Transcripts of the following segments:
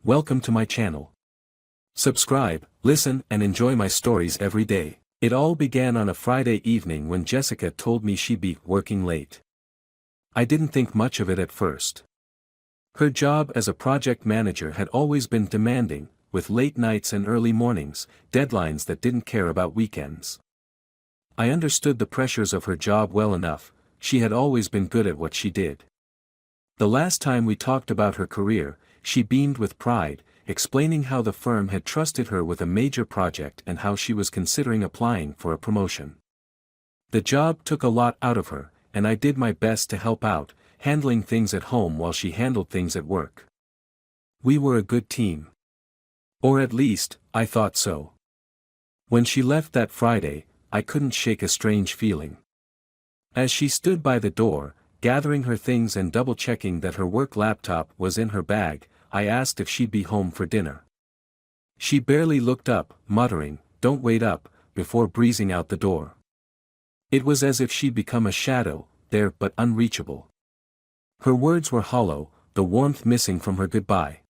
Welcome to my channel. Subscribe, listen, and enjoy my stories every day. It all began on a Friday evening when Jessica told me she'd be working late. I didn't think much of it at first. Her job as a project manager had always been demanding, with late nights and early mornings, deadlines that didn't care about weekends. I understood the pressures of her job well enough. She had always been good at what she did. The last time we talked about her career, she beamed with pride, explaining how the firm had trusted her with a major project and how she was considering applying for a promotion. The job took a lot out of her, and I did my best to help out, handling things at home while she handled things at work. We were a good team. Or at least, I thought so. When she left that Friday, I couldn't shake a strange feeling. As she stood by the door, gathering her things and double-checking that her work laptop was in her bag, I asked if she'd be home for dinner. She barely looked up, muttering, "Don't wait up," before breezing out the door. It was as if she'd become a shadow, there but unreachable. Her words were hollow, the warmth missing from her goodbye.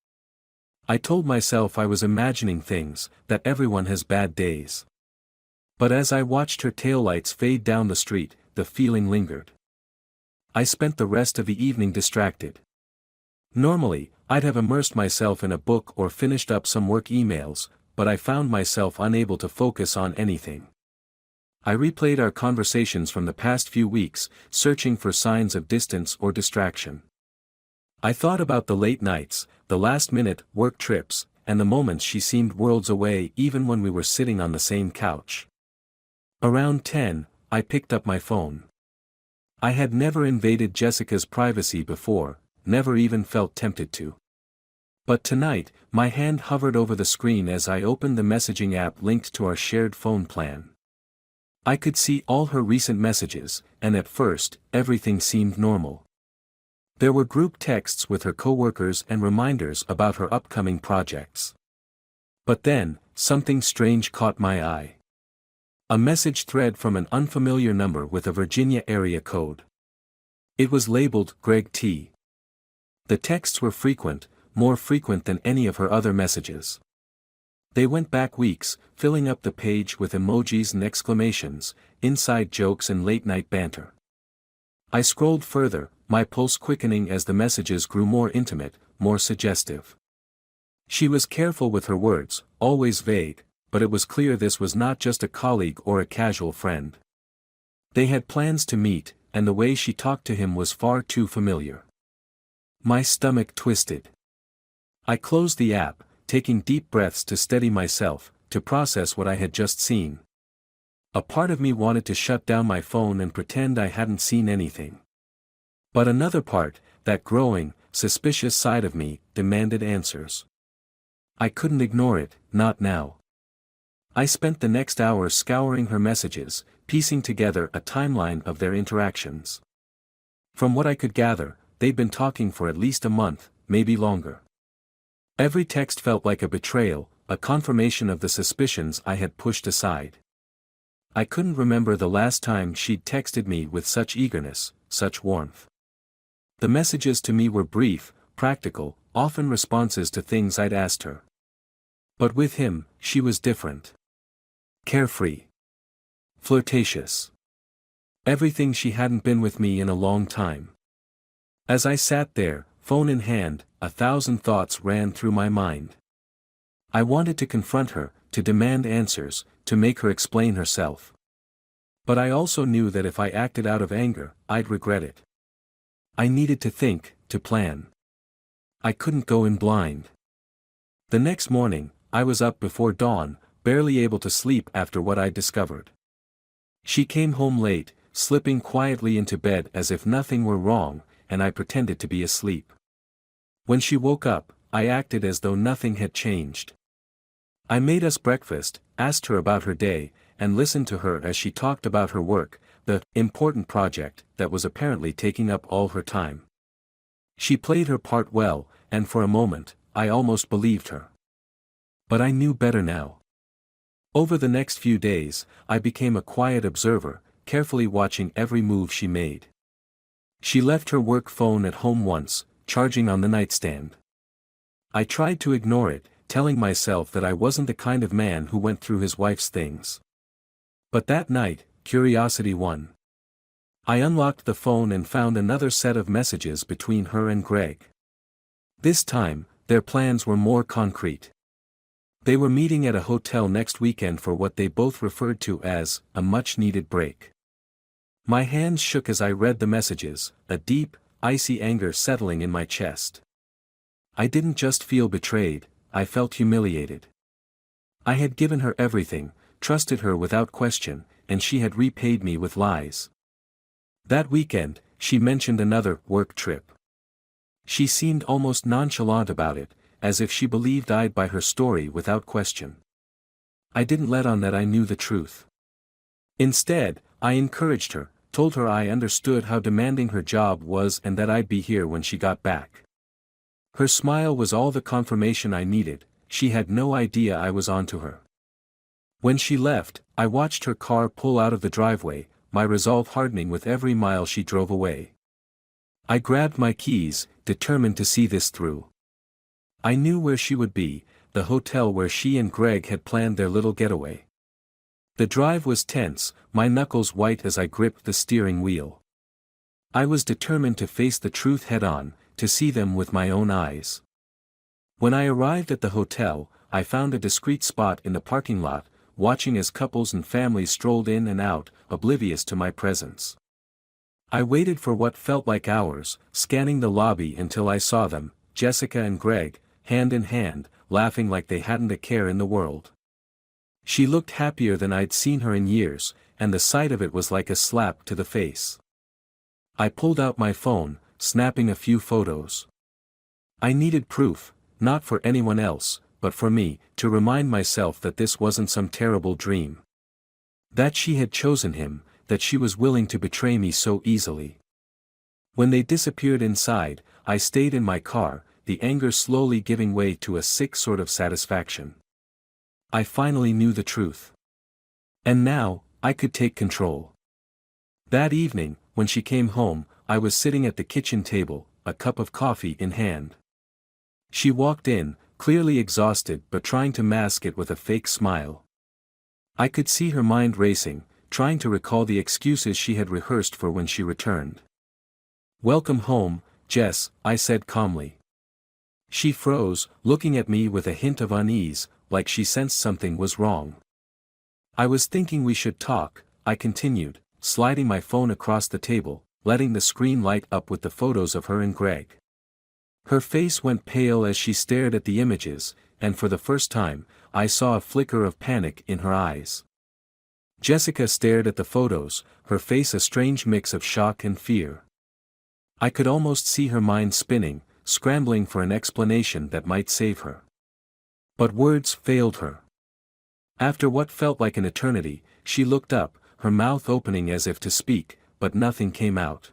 I told myself I was imagining things, that everyone has bad days. But as I watched her taillights fade down the street, the feeling lingered. I spent the rest of the evening distracted. Normally, I'd have immersed myself in a book or finished up some work emails, but I found myself unable to focus on anything. I replayed our conversations from the past few weeks, searching for signs of distance or distraction. I thought about the late nights, the last-minute work trips, and the moments she seemed worlds away even when we were sitting on the same couch. Around 10, I picked up my phone. I had never invaded Jessica's privacy before, never even felt tempted to. But tonight, my hand hovered over the screen as I opened the messaging app linked to our shared phone plan. I could see all her recent messages, and at first, everything seemed normal. There were group texts with her coworkers and reminders about her upcoming projects. But then, something strange caught my eye. A message thread from an unfamiliar number with a Virginia area code. It was labeled Greg T. The texts were frequent, more frequent than any of her other messages. They went back weeks, filling up the page with emojis and exclamations, inside jokes and late-night banter. I scrolled further, my pulse quickening as the messages grew more intimate, more suggestive. She was careful with her words, always vague, but it was clear this was not just a colleague or a casual friend. They had plans to meet, and the way she talked to him was far too familiar. My stomach twisted. I closed the app, taking deep breaths to steady myself, to process what I had just seen. A part of me wanted to shut down my phone and pretend I hadn't seen anything. But another part, that growing, suspicious side of me, demanded answers. I couldn't ignore it, not now. I spent the next hour scouring her messages, piecing together a timeline of their interactions. From what I could gather, they'd been talking for at least a month, maybe longer. Every text felt like a betrayal, a confirmation of the suspicions I had pushed aside. I couldn't remember the last time she'd texted me with such eagerness, such warmth. The messages to me were brief, practical, often responses to things I'd asked her. But with him, she was different. Carefree. Flirtatious. Everything she hadn't been with me in a long time. As I sat there, phone in hand, 1,000 thoughts ran through my mind. I wanted to confront her, to demand answers, to make her explain herself. But I also knew that if I acted out of anger, I'd regret it. I needed to think, to plan. I couldn't go in blind. The next morning, I was up before dawn, barely able to sleep after what I'd discovered. She came home late, slipping quietly into bed as if nothing were wrong, and I pretended to be asleep. When she woke up, I acted as though nothing had changed. I made us breakfast, asked her about her day, and listened to her as she talked about her work, the important project that was apparently taking up all her time. She played her part well, and for a moment, I almost believed her. But I knew better now. Over the next few days, I became a quiet observer, carefully watching every move she made. She left her work phone at home once, charging on the nightstand. I tried to ignore it, telling myself that I wasn't the kind of man who went through his wife's things. But that night, curiosity won. I unlocked the phone and found another set of messages between her and Greg. This time, their plans were more concrete. They were meeting at a hotel next weekend for what they both referred to as a much-needed break. My hands shook as I read the messages, a deep, icy anger settling in my chest. I didn't just feel betrayed, I felt humiliated. I had given her everything, trusted her without question, and she had repaid me with lies. That weekend, she mentioned another work trip. She seemed almost nonchalant about it, as if she believed I'd buy her story without question. I didn't let on that I knew the truth. Instead, I encouraged her, told her I understood how demanding her job was and that I'd be here when she got back. Her smile was all the confirmation I needed. She had no idea I was onto her. When she left, I watched her car pull out of the driveway, my resolve hardening with every mile she drove away. I grabbed my keys, determined to see this through. I knew where she would be, the hotel where she and Greg had planned their little getaway. The drive was tense, my knuckles white as I gripped the steering wheel. I was determined to face the truth head-on, to see them with my own eyes. When I arrived at the hotel, I found a discreet spot in the parking lot, watching as couples and families strolled in and out, oblivious to my presence. I waited for what felt like hours, scanning the lobby until I saw them, Jessica and Greg, hand in hand, laughing like they hadn't a care in the world. She looked happier than I'd seen her in years, and the sight of it was like a slap to the face. I pulled out my phone, snapping a few photos. I needed proof, not for anyone else, but for me, to remind myself that this wasn't some terrible dream. That she had chosen him, that she was willing to betray me so easily. When they disappeared inside, I stayed in my car, the anger slowly giving way to a sick sort of satisfaction. I finally knew the truth. And now, I could take control. That evening, when she came home, I was sitting at the kitchen table, a cup of coffee in hand. She walked in, clearly exhausted but trying to mask it with a fake smile. I could see her mind racing, trying to recall the excuses she had rehearsed for when she returned. "Welcome home, Jess," I said calmly. She froze, looking at me with a hint of unease, like she sensed something was wrong. "I was thinking we should talk," I continued, sliding my phone across the table, letting the screen light up with the photos of her and Greg. Her face went pale as she stared at the images, and for the first time, I saw a flicker of panic in her eyes. Jessica stared at the photos, her face a strange mix of shock and fear. I could almost see her mind spinning, scrambling for an explanation that might save her. But words failed her. After what felt like an eternity, she looked up, her mouth opening as if to speak, but nothing came out.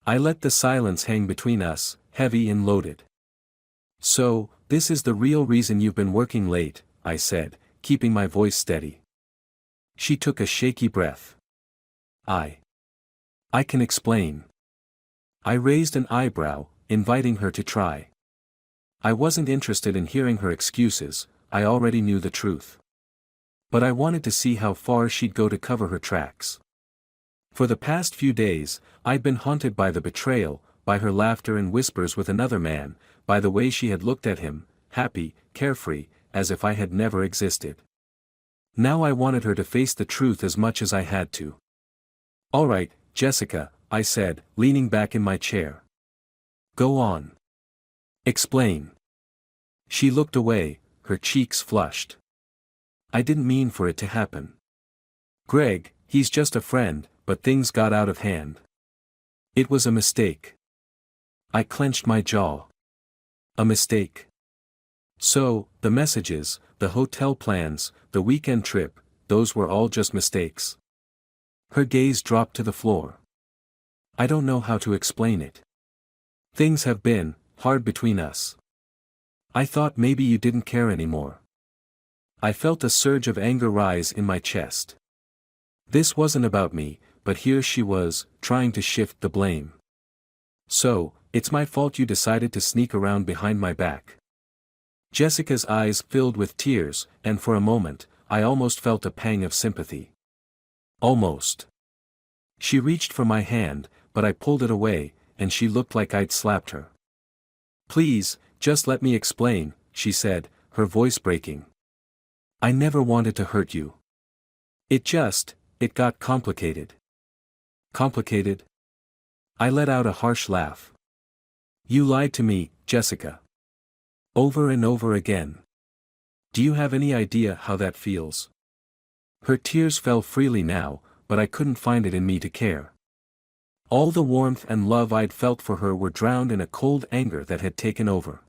I let the silence hang between us, heavy and loaded. "So, this is the real reason you've been working late," I said, keeping my voice steady. She took a shaky breath. I can explain." I raised an eyebrow, inviting her to try. I wasn't interested in hearing her excuses, I already knew the truth. But I wanted to see how far she'd go to cover her tracks. For the past few days, I'd been haunted by the betrayal, by her laughter and whispers with another man, by the way she had looked at him, happy, carefree, as if I had never existed. Now I wanted her to face the truth as much as I had to. "All right, Jessica," I said, leaning back in my chair. "Go on. Explain." She looked away, her cheeks flushed. "I didn't mean for it to happen. Greg, he's just a friend, but things got out of hand. It was a mistake." I clenched my jaw. A mistake? So, the messages, the hotel plans, the weekend trip, those were all just mistakes. Her gaze dropped to the floor. "I don't know how to explain it. Things have been hard between us. I thought maybe you didn't care anymore." I felt a surge of anger rise in my chest. This wasn't about me, but here she was, trying to shift the blame. "So, it's my fault you decided to sneak around behind my back." Jessica's eyes filled with tears, and for a moment, I almost felt a pang of sympathy. Almost. She reached for my hand, but I pulled it away, and she looked like I'd slapped her. "Please, just let me explain," she said, her voice breaking. "I never wanted to hurt you. It got complicated." "Complicated?" I let out a harsh laugh. "You lied to me, Jessica. Over and over again. Do you have any idea how that feels?" Her tears fell freely now, but I couldn't find it in me to care. All the warmth and love I'd felt for her were drowned in a cold anger that had taken over.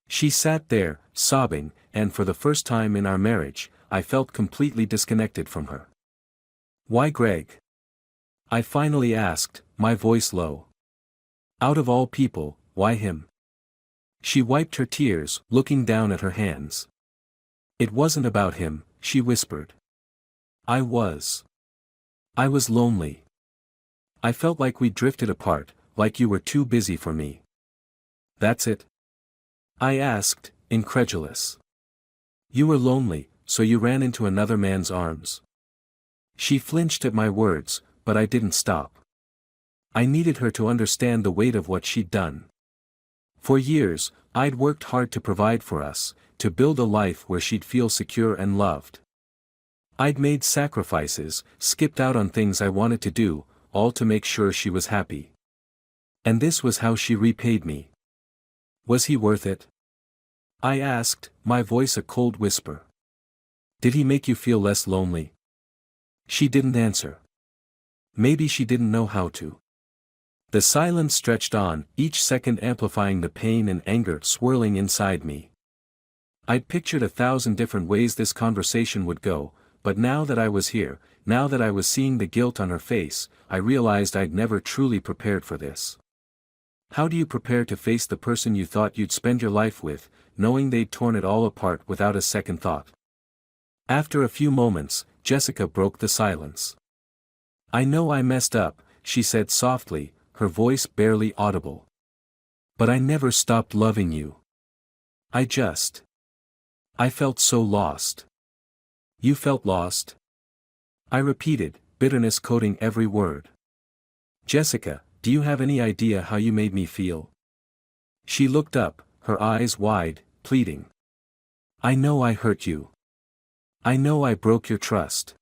She sat there, sobbing, and for the first time in our marriage, I felt completely disconnected from her. "Why Greg?" I finally asked, my voice low. "Out of all people, why him?" She wiped her tears, looking down at her hands. "It wasn't about him," she whispered. I was lonely. I felt like we drifted apart, like you were too busy for me." "That's it?" I asked, incredulous. "You were lonely, so you ran into another man's arms." She flinched at my words, but I didn't stop. I needed her to understand the weight of what she'd done. For years, I'd worked hard to provide for us, to build a life where she'd feel secure and loved. I'd made sacrifices, skipped out on things I wanted to do, all to make sure she was happy. And this was how she repaid me. Was he worth it? I asked, my voice a cold whisper. Did he make you feel less lonely? She didn't answer. Maybe she didn't know how to. The silence stretched on, each second amplifying the pain and anger swirling inside me. I'd pictured 1,000 different ways this conversation would go, but now that I was here, now that I was seeing the guilt on her face, I realized I'd never truly prepared for this. How do you prepare to face the person you thought you'd spend your life with, knowing they'd torn it all apart without a second thought? After a few moments, Jessica broke the silence. "I know I messed up," she said softly, her voice barely audible. "But I never stopped loving you. I felt so lost." "You felt lost?" I repeated, bitterness coating every word. "Jessica, do you have any idea how you made me feel?" She looked up, her eyes wide, pleading. "I know I hurt you. I know I broke your trust.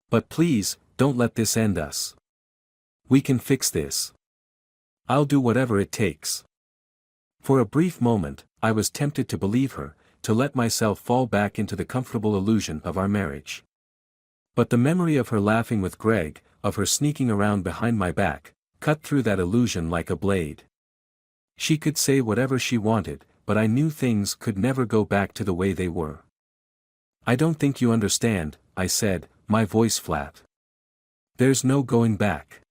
But please, don't let this end us. We can fix this. I'll do whatever it takes." For a brief moment, I was tempted to believe her, to let myself fall back into the comfortable illusion of our marriage. But the memory of her laughing with Greg, of her sneaking around behind my back, cut through that illusion like a blade. She could say whatever she wanted, but I knew things could never go back to the way they were. "I don't think you understand," I said, my voice flat. "There's no going back.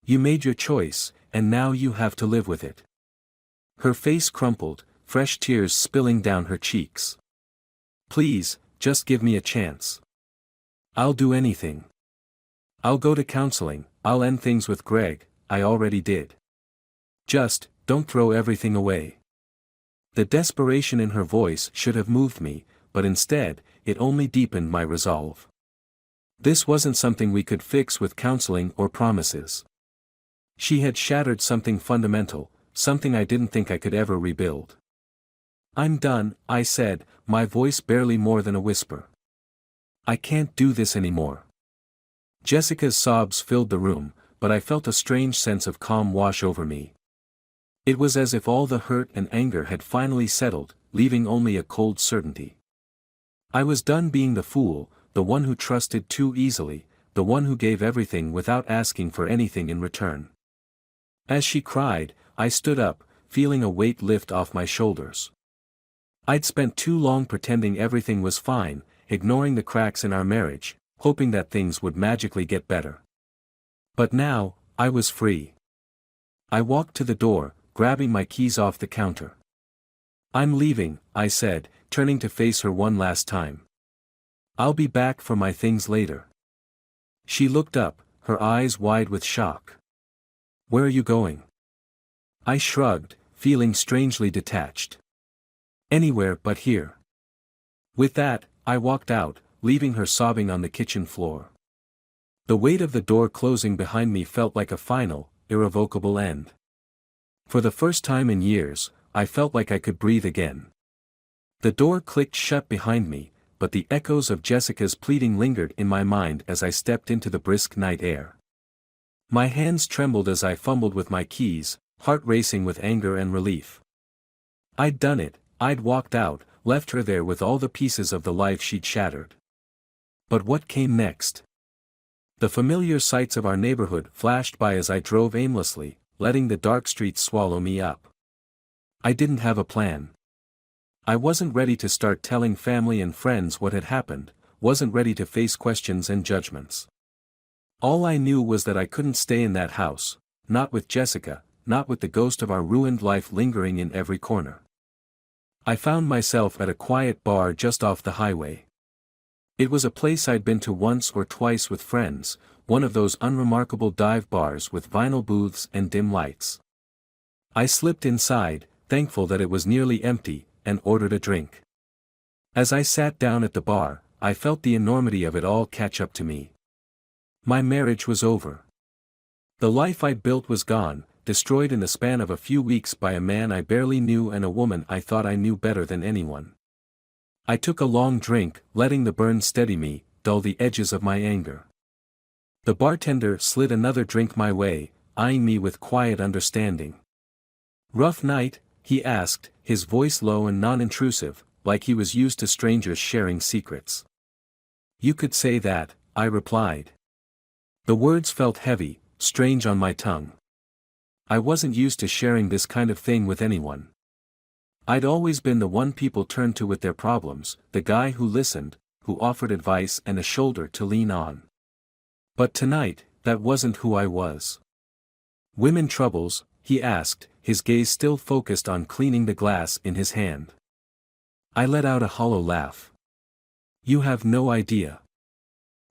You made your choice, and now you have to live with it." Her face crumpled, fresh tears spilling down her cheeks. "Please, just give me a chance. I'll do anything. I'll go to counseling, I'll end things with Greg, I already did. Just, don't throw everything away." The desperation in her voice should have moved me, but instead, it only deepened my resolve. This wasn't something we could fix with counseling or promises. She had shattered something fundamental, something I didn't think I could ever rebuild. "I'm done," I said, my voice barely more than a whisper. "I can't do this anymore." Jessica's sobs filled the room, but I felt a strange sense of calm wash over me. It was as if all the hurt and anger had finally settled, leaving only a cold certainty. I was done being the fool, the one who trusted too easily, the one who gave everything without asking for anything in return. As she cried, I stood up, feeling a weight lift off my shoulders. I'd spent too long pretending everything was fine, ignoring the cracks in our marriage, hoping that things would magically get better. But now, I was free. I walked to the door, grabbing my keys off the counter. "I'm leaving," I said, turning to face her one last time. "I'll be back for my things later." She looked up, her eyes wide with shock. "Where are you going?" I shrugged, feeling strangely detached. Anywhere but here. With that, I walked out, leaving her sobbing on the kitchen floor. The weight of the door closing behind me felt like a final, irrevocable end. For the first time in years, I felt like I could breathe again. The door clicked shut behind me, but the echoes of Jessica's pleading lingered in my mind as I stepped into the brisk night air. My hands trembled as I fumbled with my keys, heart racing with anger and relief. I'd done it, I'd walked out, left her there with all the pieces of the life she'd shattered. But what came next? The familiar sights of our neighborhood flashed by as I drove aimlessly, letting the dark streets swallow me up. I didn't have a plan. I wasn't ready to start telling family and friends what had happened, wasn't ready to face questions and judgments. All I knew was that I couldn't stay in that house, not with Jessica, not with the ghost of our ruined life lingering in every corner. I found myself at a quiet bar just off the highway. It was a place I'd been to once or twice with friends, one of those unremarkable dive bars with vinyl booths and dim lights. I slipped inside, thankful that it was nearly empty, and ordered a drink. As I sat down at the bar, I felt the enormity of it all catch up to me. My marriage was over. The life I'd built was gone, destroyed in the span of a few weeks by a man I barely knew and a woman I thought I knew better than anyone. I took a long drink, letting the burn steady me, dull the edges of my anger. The bartender slid another drink my way, eyeing me with quiet understanding. "Rough night?" he asked, his voice low and non-intrusive, like he was used to strangers sharing secrets. "You could say that," I replied. The words felt heavy, strange on my tongue. I wasn't used to sharing this kind of thing with anyone. I'd always been the one people turned to with their problems, the guy who listened, who offered advice and a shoulder to lean on. But tonight, that wasn't who I was. "Women troubles?" he asked, his gaze still focused on cleaning the glass in his hand. I let out a hollow laugh. "You have no idea."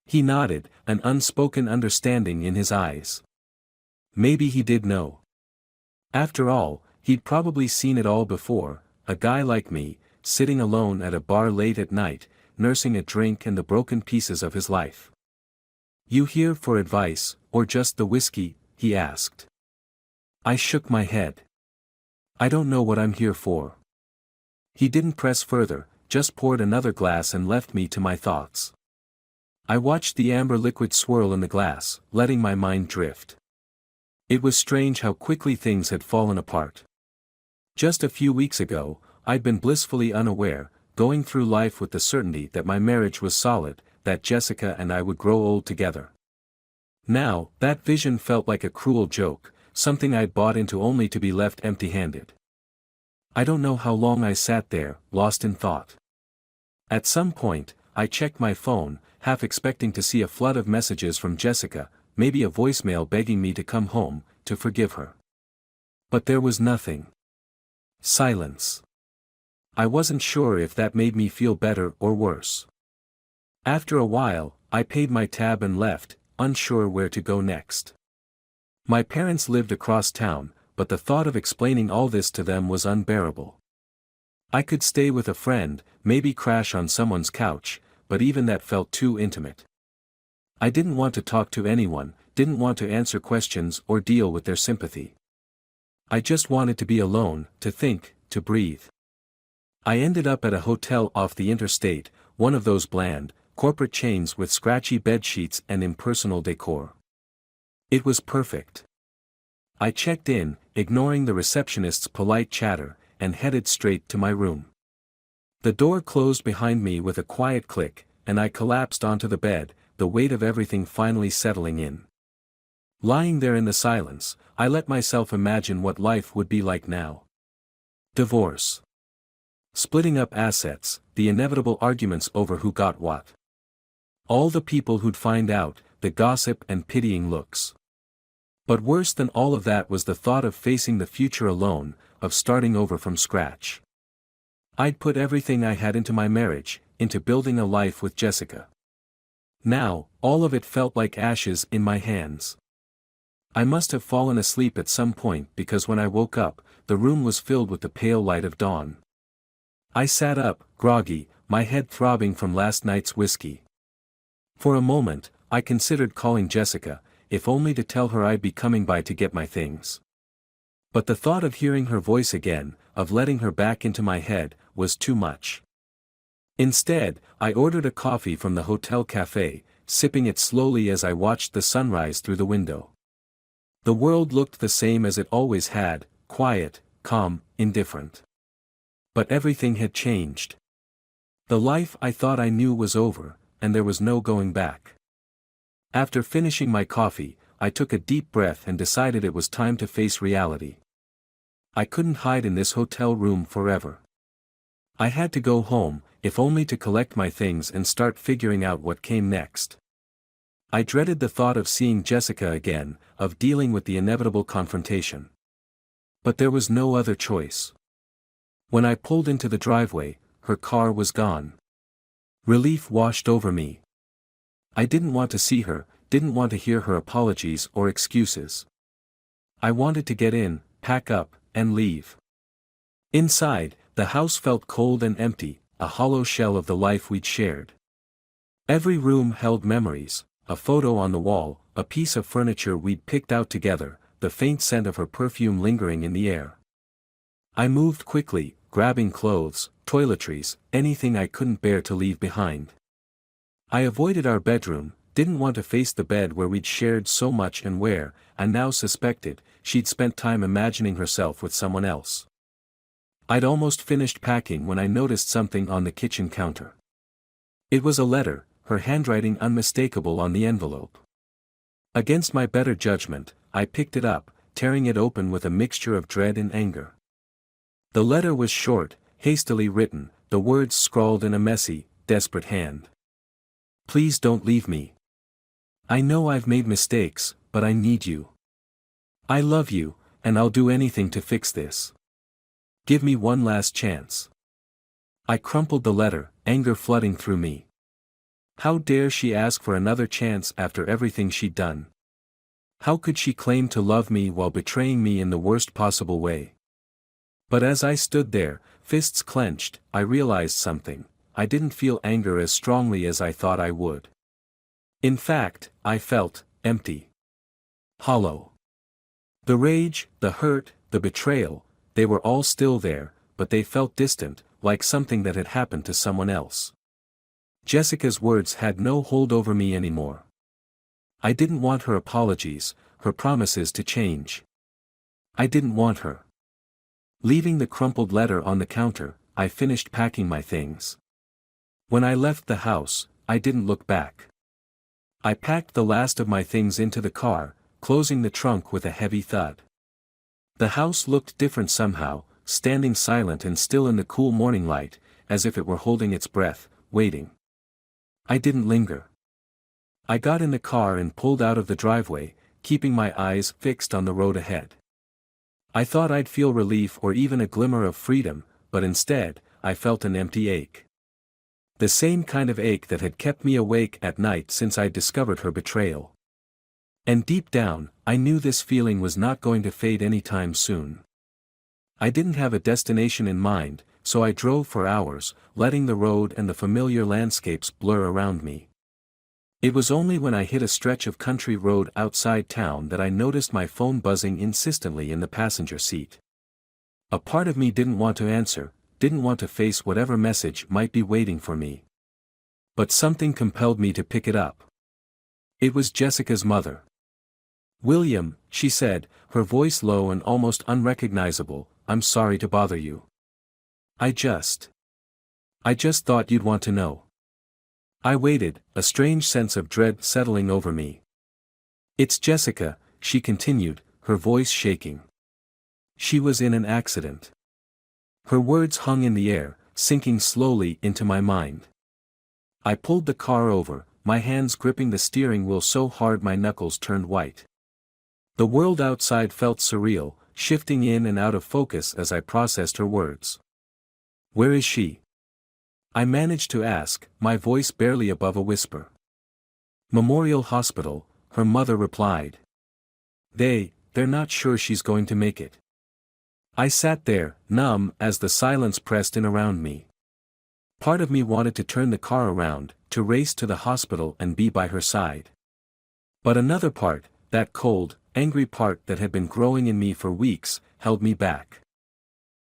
He nodded, an unspoken understanding in his eyes. Maybe he did know. After all, he'd probably seen it all before, a guy like me, sitting alone at a bar late at night, nursing a drink and the broken pieces of his life. "You here for advice, or just the whiskey?" he asked. I shook my head. "I don't know what I'm here for." He didn't press further, just poured another glass and left me to my thoughts. I watched the amber liquid swirl in the glass, letting my mind drift. It was strange how quickly things had fallen apart. Just a few weeks ago, I'd been blissfully unaware, going through life with the certainty that my marriage was solid, that Jessica and I would grow old together. Now, that vision felt like a cruel joke, something I'd bought into only to be left empty-handed. I don't know how long I sat there, lost in thought. At some point, I checked my phone, half expecting to see a flood of messages from Jessica, maybe a voicemail begging me to come home, to forgive her. But there was nothing. Silence. I wasn't sure if that made me feel better or worse. After a while, I paid my tab and left, unsure where to go next. My parents lived across town, but the thought of explaining all this to them was unbearable. I could stay with a friend, maybe crash on someone's couch, but even that felt too intimate. I didn't want to talk to anyone, didn't want to answer questions or deal with their sympathy. I just wanted to be alone, to think, to breathe. I ended up at a hotel off the interstate, one of those bland, corporate chains with scratchy bed sheets and impersonal decor. It was perfect. I checked in, ignoring the receptionist's polite chatter, and headed straight to my room. The door closed behind me with a quiet click, and I collapsed onto the bed, the weight of everything finally settling in. Lying there in the silence, I let myself imagine what life would be like now. Divorce. Splitting up assets, the inevitable arguments over who got what. All the people who'd find out, the gossip and pitying looks. But worse than all of that was the thought of facing the future alone, of starting over from scratch. I'd put everything I had into my marriage, into building a life with Jessica. Now, all of it felt like ashes in my hands. I must have fallen asleep at some point because when I woke up, the room was filled with the pale light of dawn. I sat up, groggy, my head throbbing from last night's whiskey. For a moment, I considered calling Jessica, if only to tell her I'd be coming by to get my things. But the thought of hearing her voice again, of letting her back into my head, was too much. Instead, I ordered a coffee from the hotel cafe, sipping it slowly as I watched the sunrise through the window. The world looked the same as it always had, quiet, calm, indifferent. But everything had changed. The life I thought I knew was over, and there was no going back. After finishing my coffee, I took a deep breath and decided it was time to face reality. I couldn't hide in this hotel room forever. I had to go home, if only to collect my things and start figuring out what came next. I dreaded the thought of seeing Jessica again, of dealing with the inevitable confrontation. But there was no other choice. When I pulled into the driveway, her car was gone. Relief washed over me. I didn't want to see her, didn't want to hear her apologies or excuses. I wanted to get in, pack up, and leave. Inside, the house felt cold and empty, a hollow shell of the life we'd shared. Every room held memories, a photo on the wall, a piece of furniture we'd picked out together, the faint scent of her perfume lingering in the air. I moved quickly, grabbing clothes, toiletries, anything I couldn't bear to leave behind. I avoided our bedroom, didn't want to face the bed where we'd shared so much and where, I now suspected, she'd spent time imagining herself with someone else. I'd almost finished packing when I noticed something on the kitchen counter. It was a letter, her handwriting unmistakable on the envelope. Against my better judgment, I picked it up, tearing it open with a mixture of dread and anger. The letter was short, hastily written, the words scrawled in a messy, desperate hand. Please don't leave me. I know I've made mistakes, but I need you. I love you, and I'll do anything to fix this. Give me one last chance. I crumpled the letter, anger flooding through me. How dare she ask for another chance after everything she'd done? How could she claim to love me while betraying me in the worst possible way? But as I stood there, fists clenched, I realized something. I didn't feel anger as strongly as I thought I would. In fact, I felt empty. Hollow. The rage, the hurt, the betrayal, they were all still there, but they felt distant, like something that had happened to someone else. Jessica's words had no hold over me anymore. I didn't want her apologies, her promises to change. I didn't want her. Leaving the crumpled letter on the counter, I finished packing my things. When I left the house, I didn't look back. I packed the last of my things into the car, closing the trunk with a heavy thud. The house looked different somehow, standing silent and still in the cool morning light, as if it were holding its breath, waiting. I didn't linger. I got in the car and pulled out of the driveway, keeping my eyes fixed on the road ahead. I thought I'd feel relief or even a glimmer of freedom, but instead, I felt an empty ache. The same kind of ache that had kept me awake at night since I'd discovered her betrayal. And deep down, I knew this feeling was not going to fade anytime soon. I didn't have a destination in mind, so I drove for hours, letting the road and the familiar landscapes blur around me. It was only when I hit a stretch of country road outside town that I noticed my phone buzzing insistently in the passenger seat. A part of me didn't want to answer, didn't want to face whatever message might be waiting for me. But something compelled me to pick it up. It was Jessica's mother. "William," she said, her voice low and almost unrecognizable, "I'm sorry to bother you. I just thought you'd want to know." I waited, a strange sense of dread settling over me. "It's Jessica," she continued, her voice shaking. "She was in an accident." Her words hung in the air, sinking slowly into my mind. I pulled the car over, my hands gripping the steering wheel so hard my knuckles turned white. The world outside felt surreal, shifting in and out of focus as I processed her words. "Where is she?" I managed to ask, my voice barely above a whisper. "Memorial Hospital," her mother replied. They're not sure she's going to make it." I sat there, numb, as the silence pressed in around me. Part of me wanted to turn the car around, to race to the hospital and be by her side. But another part, that cold, angry part that had been growing in me for weeks, held me back.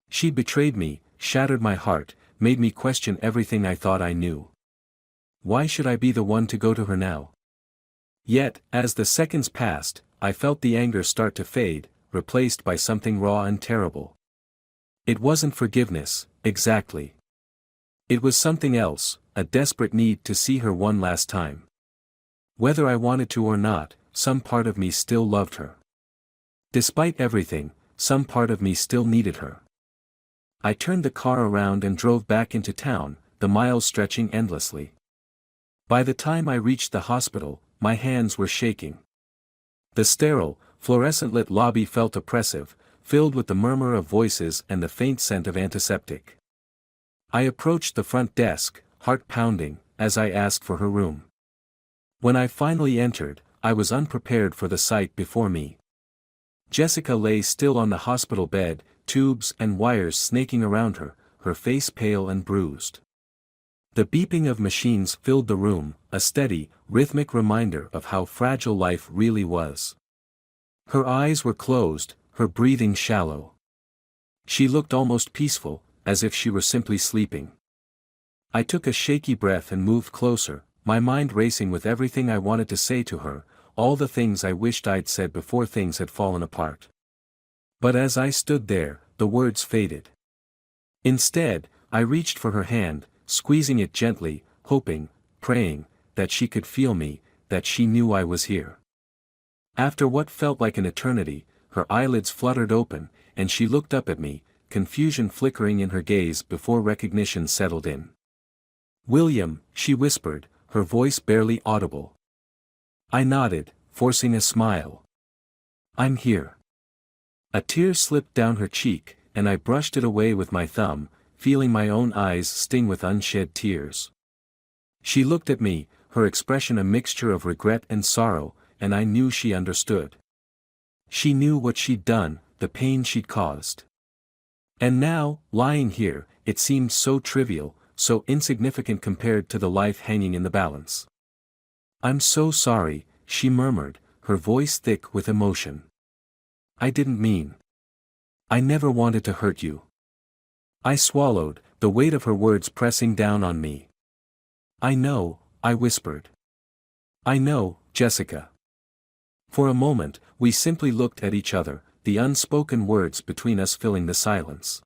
She betrayed me, shattered my heart, made me question everything I thought I knew. Why should I be the one to go to her now? Yet, as the seconds passed, I felt the anger start to fade, replaced by something raw and terrible. It wasn't forgiveness, exactly. It was something else, a desperate need to see her one last time. Whether I wanted to or not, some part of me still loved her. Despite everything, some part of me still needed her. I turned the car around and drove back into town, the miles stretching endlessly. By the time I reached the hospital, my hands were shaking. The sterile, fluorescent-lit lobby felt oppressive, filled with the murmur of voices and the faint scent of antiseptic. I approached the front desk, heart pounding, as I asked for her room. When I finally entered, I was unprepared for the sight before me. Jessica lay still on the hospital bed, tubes and wires snaking around her, her face pale and bruised. The beeping of machines filled the room, a steady, rhythmic reminder of how fragile life really was. Her eyes were closed, her breathing shallow. She looked almost peaceful, as if she were simply sleeping. I took a shaky breath and moved closer, my mind racing with everything I wanted to say to her, all the things I wished I'd said before things had fallen apart. But as I stood there, the words faded. Instead, I reached for her hand, squeezing it gently, hoping, praying, that she could feel me, that she knew I was here. After what felt like an eternity, her eyelids fluttered open, and she looked up at me, confusion flickering in her gaze before recognition settled in. "William," she whispered, her voice barely audible. I nodded, forcing a smile. "I'm here." A tear slipped down her cheek, and I brushed it away with my thumb, feeling my own eyes sting with unshed tears. She looked at me, her expression a mixture of regret and sorrow, and I knew she understood. She knew what she'd done, the pain she'd caused. And now, lying here, it seemed so trivial, so insignificant compared to the life hanging in the balance. "I'm so sorry," she murmured, her voice thick with emotion. "I didn't mean. I never wanted to hurt you." I swallowed, the weight of her words pressing down on me. "I know," I whispered. "I know, Jessica." For a moment, we simply looked at each other, the unspoken words between us filling the silence.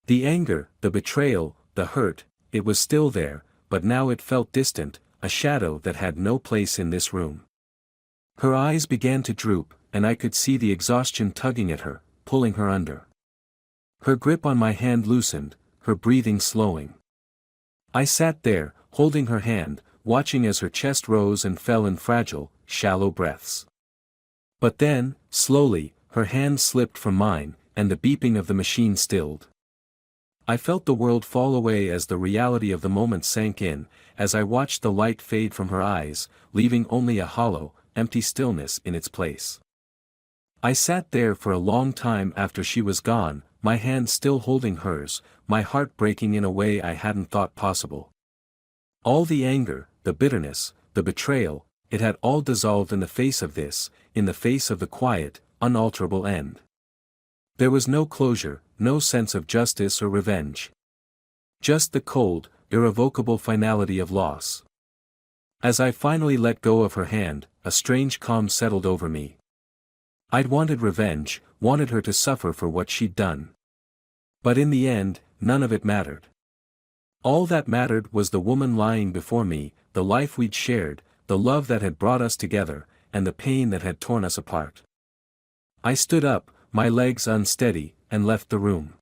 The anger, the betrayal, the hurt, it was still there, but now it felt distant, a shadow that had no place in this room. Her eyes began to droop, and I could see the exhaustion tugging at her, pulling her under. Her grip on my hand loosened, her breathing slowing. I sat there, holding her hand, watching as her chest rose and fell in fragile, shallow breaths. But then, slowly, her hand slipped from mine, and the beeping of the machine stilled. I felt the world fall away as the reality of the moment sank in, as I watched the light fade from her eyes, leaving only a hollow, empty stillness in its place. I sat there for a long time after she was gone, my hand still holding hers, my heart breaking in a way I hadn't thought possible. All the anger, the bitterness, the betrayal, it had all dissolved in the face of this, in the face of the quiet, unalterable end. There was no closure, no sense of justice or revenge. Just the cold, irrevocable finality of loss. As I finally let go of her hand, a strange calm settled over me. I'd wanted revenge, wanted her to suffer for what she'd done. But in the end, none of it mattered. All that mattered was the woman lying before me, the life we'd shared, the love that had brought us together, and the pain that had torn us apart. I stood up, my legs unsteady, and left the room.